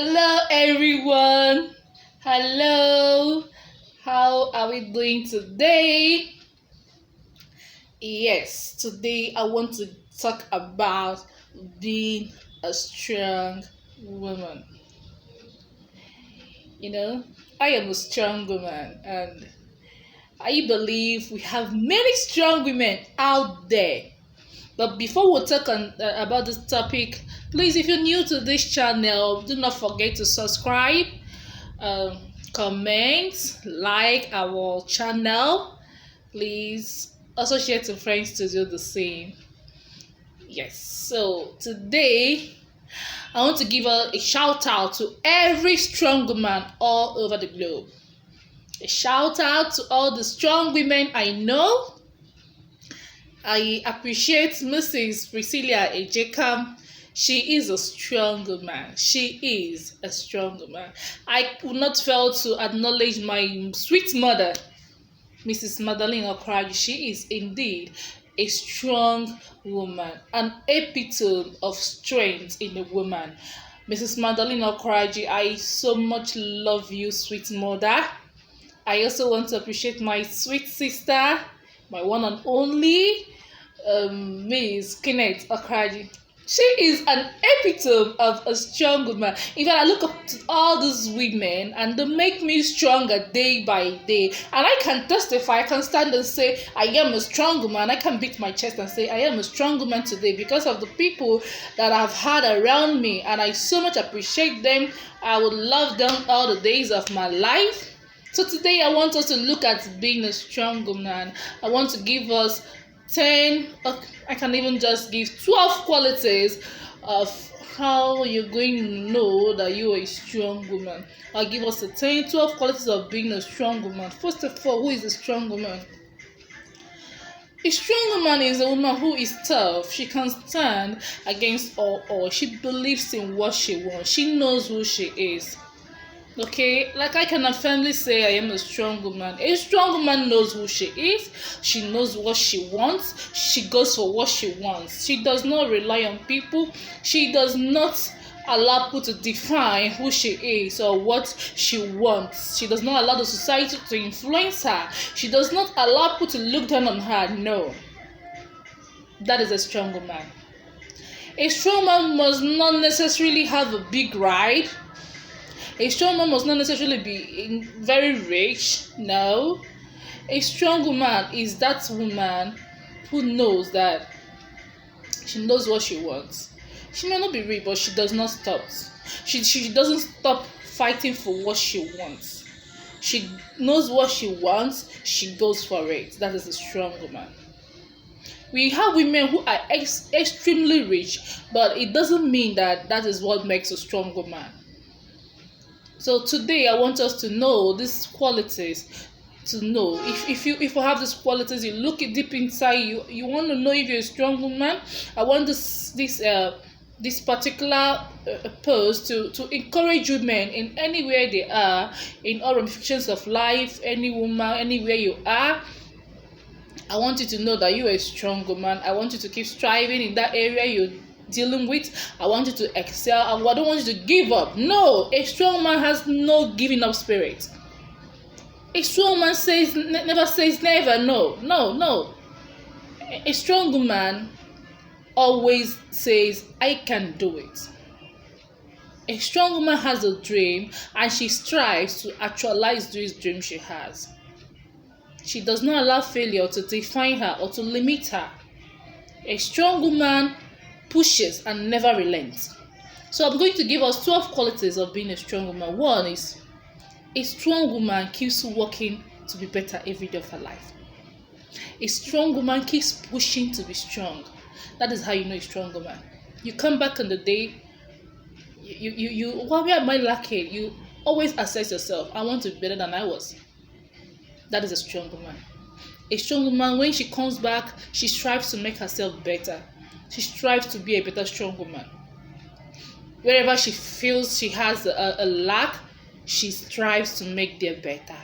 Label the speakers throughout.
Speaker 1: Hello, everyone. Hello. How are we doing today? Yes, today I want to talk about being a strong woman. You know, I am a strong woman, and I believe we have many strong women out there. But before we talk about this topic, please, if you're new to this channel, do not forget to subscribe, comment, like our channel. Please also share to friends to do the same. Yes, so today I want to give a shout out to every strong woman all over the globe. A shout out to all the strong women I know. I appreciate Mrs. Priscilla Ejekam. She is a strong woman. She is a strong woman. I would not fail to acknowledge my sweet mother, Mrs. Madeline Okraji. She is indeed a strong woman, an epitome of strength in a woman. Mrs. Madeline Okraji, I so much love you, sweet mother. I also want to appreciate my sweet sister, my one and only, Miss Kenneth Okraji. She is an epitome of a strong woman. In fact, I look up to all these women and they make me stronger day by day. And I can testify, I can stand and say, I am a strong woman. I can beat my chest and say, I am a strong woman today because of the people that I've had around me. And I so much appreciate them. I would love them all the days of my life. So today I want us to look at being a strong woman. I want to give us 10, I can even just give 12 qualities of how you're going to know that you are a strong woman. I'll give us 12 qualities of being a strong woman. First of all, who is a strong woman? A strong woman is a woman who is tough. She can stand against all. She believes in what she wants. She knows who she is. Okay, like I can firmly say I am a strong woman. A strong woman knows who she is. She knows what she wants. She goes for what she wants. She does not rely on people. She does not allow people to define who she is or what she wants. She does not allow the society to influence her. She does not allow people to look down on her. No. That is a strong woman. A strong man must not necessarily have a big ride. A strong woman must not necessarily be very rich. No. A strong woman is that woman who knows that she knows what she wants. She may not be rich, but she does not stop. She doesn't stop fighting for what she wants. She knows what she wants. She goes for it. That is a strong woman. We have women who are extremely rich, but it doesn't mean that is what makes a strong woman. So today I want us to know these qualities. To know if you have these qualities, you look it deep inside you want to know if you're a strong woman. I want this particular post to encourage women in anywhere they are, in all ramifications of life, any woman, anywhere you are. I want you to know that you are a strong woman. I want you to keep striving in that area you're dealing with. I want you to excel, and I don't want you to give up. No, a strong man has no giving up spirit. A strong man never says never. No. A strong woman always says, I can do it. A strong woman has a dream and she strives to actualize this dream she has. She does not allow failure to define her or to limit her. A strong woman pushes and never relents. So I'm going to give us 12 qualities of being a strong woman. One is, a strong woman keeps working to be better every day of her life. A strong woman keeps pushing to be strong. That is how you know a strong woman. You come back on the day, where am I lacking? You always assess yourself. I want to be better than I was. That is a strong woman. A strong woman, when she comes back, she strives to make herself better. She strives to be a better strong woman. Wherever she feels she has a lack, she strives to make them better.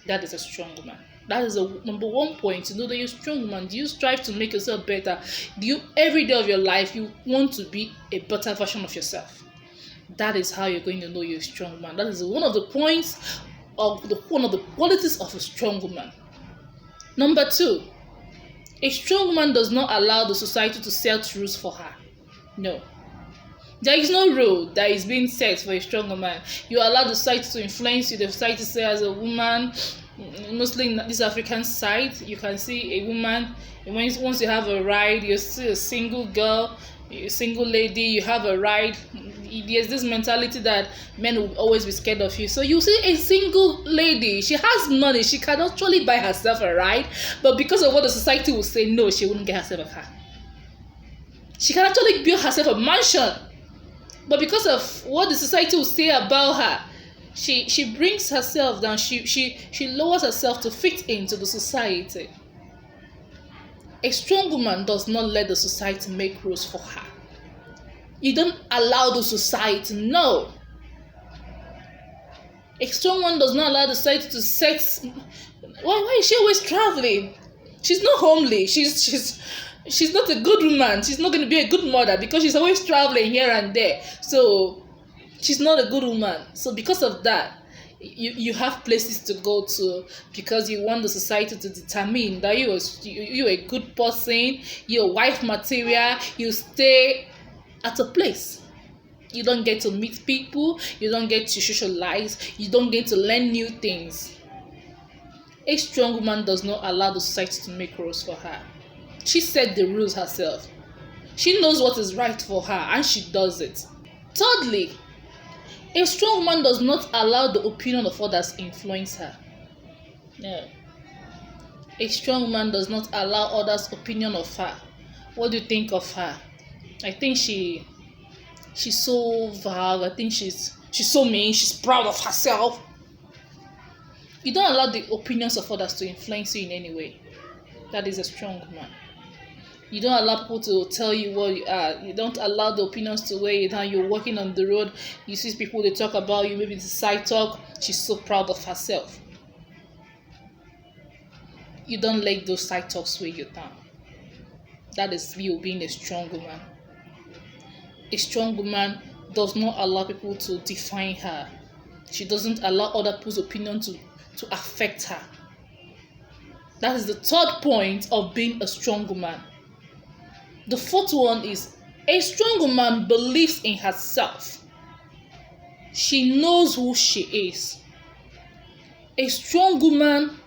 Speaker 1: That is a strong woman. That is a number one point to know that you're a strong woman. Do you strive to make yourself better? Do you, every day of your life, you want to be a better version of yourself? That is how you're going to know you're a strong man. That is one of the points of one of the qualities of a strong woman. Number 2, a strong woman does not allow the society to set rules for her. No. There is no rule that is being set for a strong woman. You allow the society to influence you. The society say as a woman, mostly in this African side, you can see a woman, once you have a ride, you're still a single girl, a single lady, you have a ride. There's this mentality that men will always be scared of you. So you see a single lady, she has money, she can actually buy herself a ride, but because of what the society will say, no, she wouldn't get herself a car. She can actually build herself a mansion, but because of what the society will say about her, she brings herself down. She lowers herself to fit into the society. A strong woman does not let the society make rules for her. You don't allow the society. No. A strong one does not allow the society to set. Why is she always traveling? She's not homely. She's not a good woman. She's not going to be a good mother because she's always traveling here and there. So she's not a good woman. So because of that, you have places to go to because you want the society to determine that you're a good person, you're wife material, you stay at a place. You don't get to meet people, you don't get to socialize, you don't get to learn new things. A strong woman does not allow the society to make rules for her. She set the rules herself. She knows what is right for her and she does it. Thirdly, a strong woman does not allow the opinion of others influence her. No. A strong woman does not allow others' opinion of her. What do you think of her? I think she's so vague. I think she's so mean. She's proud of herself. You don't allow the opinions of others to influence you in any way. That is a strong woman. You don't allow people to tell you what you are. You don't allow the opinions to weigh you down. You're walking on the road. You see people, they talk about you. Maybe it's side talk. She's so proud of herself. You don't let those side talks weigh you down. That is you being a strong woman. A strong woman does not allow people to define her. She doesn't allow other people's opinion to affect her. That is the third point of being a strong woman. The fourth one is a strong woman believes in herself. She knows who she is. A strong woman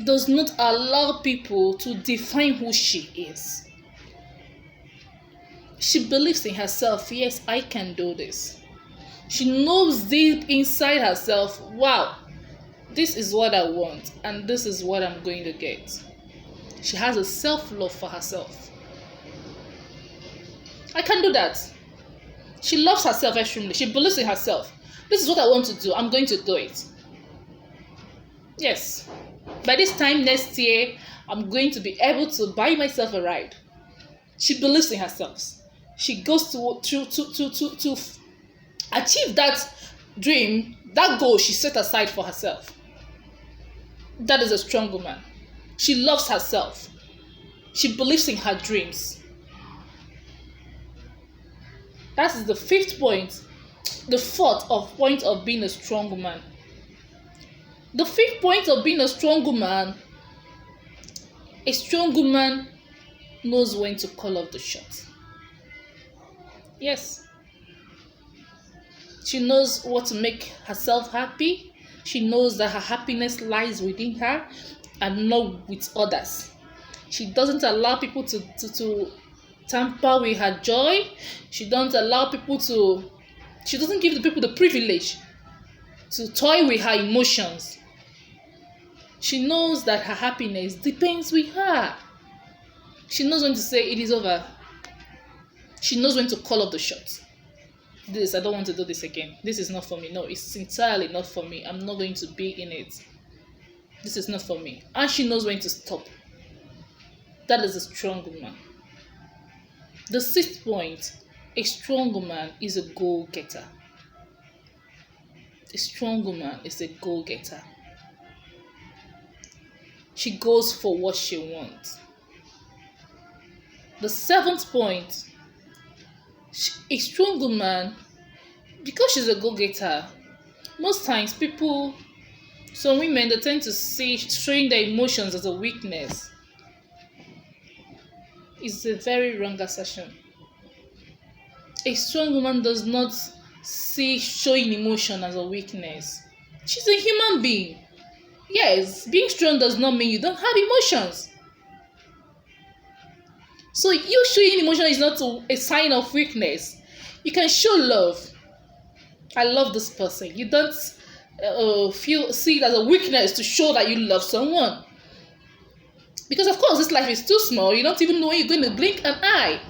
Speaker 1: does not allow people to define who she is. She believes in herself. Yes, I can do this. She knows deep inside herself, wow, this is what I want and this is what I'm going to get. She has a self-love for herself. I can do that. She loves herself extremely. She believes in herself. This is what I want to do. I'm going to do it. Yes. By this time next year, I'm going to be able to buy myself a ride. She believes in herself. She goes to achieve that dream, that goal she set aside for herself. That is a strong woman. She loves herself. She believes in her dreams. That is the fifth point. The fourth point of being a strong woman. The fifth point of being a strong woman knows when to call off the shot. Yes. She knows what to make herself happy. She knows that her happiness lies within her and not with others. She doesn't allow people to tamper with her joy. She doesn't give the people the privilege to toy with her emotions. She knows that her happiness depends with her. She knows when to say it is over. She knows when to call off the shot. I don't want to do this again. This is not for me. No, it's entirely not for me. I'm not going to be in it. This is not for me. And she knows when to stop. That is a strong woman. The sixth point, a strong woman is a goal-getter. A strong woman is a goal-getter. She goes for what she wants. The seventh point, a strong woman Because she's a go-getter, most times people, some women, they tend to see showing their emotions as a weakness. It's a very wrong assertion. A strong woman does not see showing emotion as a weakness. She's a human being. Yes, being strong does not mean you don't have emotions. So you showing emotion is not a sign of weakness. You can show love. I love this person. You don't see it as a weakness to show that you love someone. Because of course this life is too small. You don't even know when you're going to blink an eye.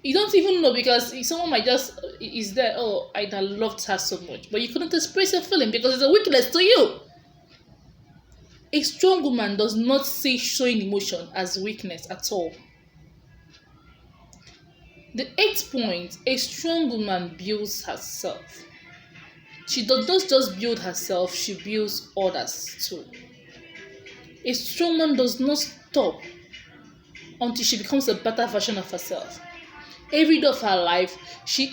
Speaker 1: You don't even know, because someone might just is there. Oh, I loved her so much, but you couldn't express your feeling because it's a weakness to you. A strong woman does not see showing emotion as weakness at all. The 8th point: a strong woman builds herself. She does not just build herself; she builds others too. A strong woman does not stop until she becomes a better version of herself. Every day of her life, she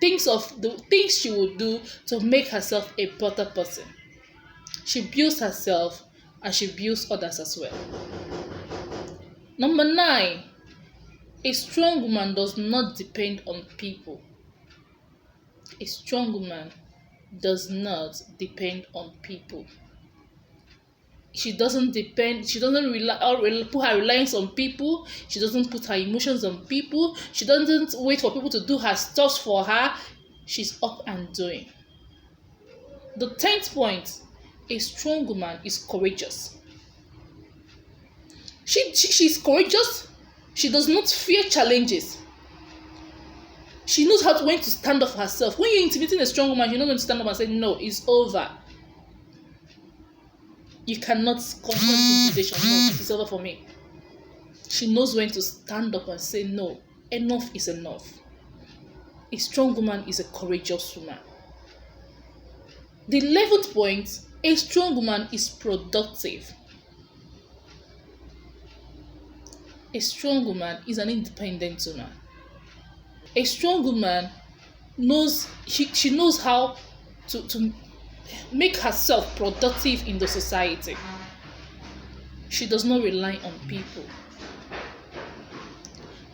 Speaker 1: thinks of the things she will do to make herself a better person. She builds herself and she builds others as well. Number 9, a strong woman does not depend on people. A strong woman does not depend on people. She doesn't put her reliance on people. She doesn't put her emotions on people. She doesn't wait for people to do her stuff for her. She's up and doing. The 10th point: a strong woman is courageous. She's courageous. She does not fear challenges. She knows when to stand up for herself. When you're intimidating a strong woman, you're not going to stand up and say, no, it's over. You cannot confront intimidation. No, it's over for me. She knows when to stand up and say, no, enough is enough. A strong woman is a courageous woman. The 11th point: a strong woman is productive. A strong woman is an independent woman. A strong woman knows she knows how to make herself productive in the society. She does not rely on people.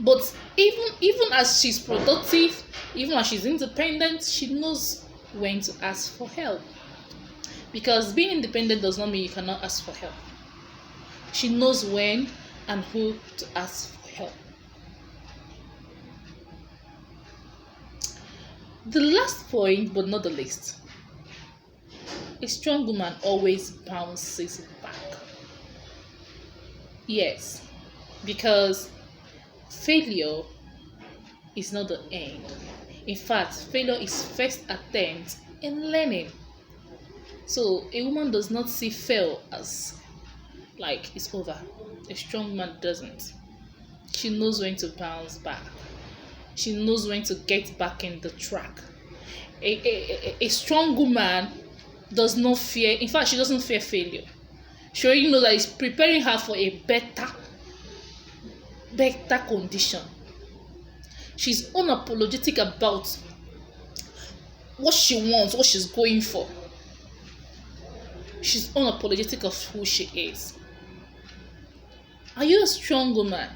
Speaker 1: But even as she's productive, even as she's independent, she knows when to ask for help. Because being independent does not mean you cannot ask for help. She knows when and who to ask for help. The last point, but not the least: a strong woman always bounces back. Yes, because failure is not the end. In fact, failure is first attempt in learning. So a woman does not see fail as like it's over. A strong woman doesn't. She knows when to bounce back. She knows when to get back in the track. A strong woman does not fear. In fact, she doesn't fear failure. She already knows that it's preparing her for a better condition. She's unapologetic about what she wants, what she's going for. She's unapologetic of who she is. Are you a strong woman?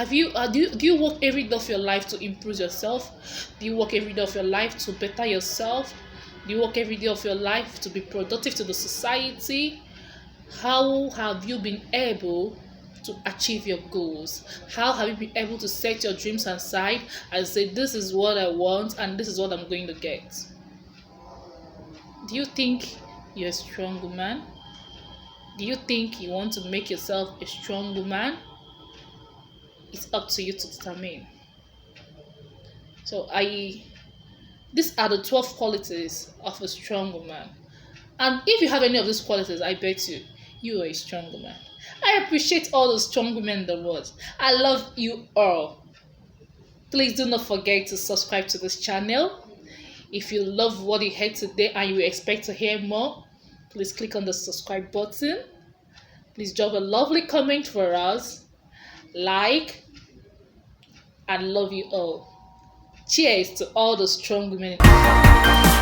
Speaker 1: Do you work every day of your life to improve yourself? Do you work every day of your life to better yourself? Do you work every day of your life to be productive to the society? How have you been able to achieve your goals? How have you been able to set your dreams aside and say, this is what I want and this is what I'm going to get? Do you think you're a strong woman? Do you think you want to make yourself a strong woman? It's up to you to determine. So these are the 12 qualities of a strong woman. And if you have any of these qualities, I bet you are a strong woman. I appreciate all the strong women in the world. I love you all. Please do not forget to subscribe to this channel. If you love what you heard today and you expect to hear more, please click on the subscribe button. Please drop a lovely comment for us. Like, I love you all. Cheers to all the strong women in Africa.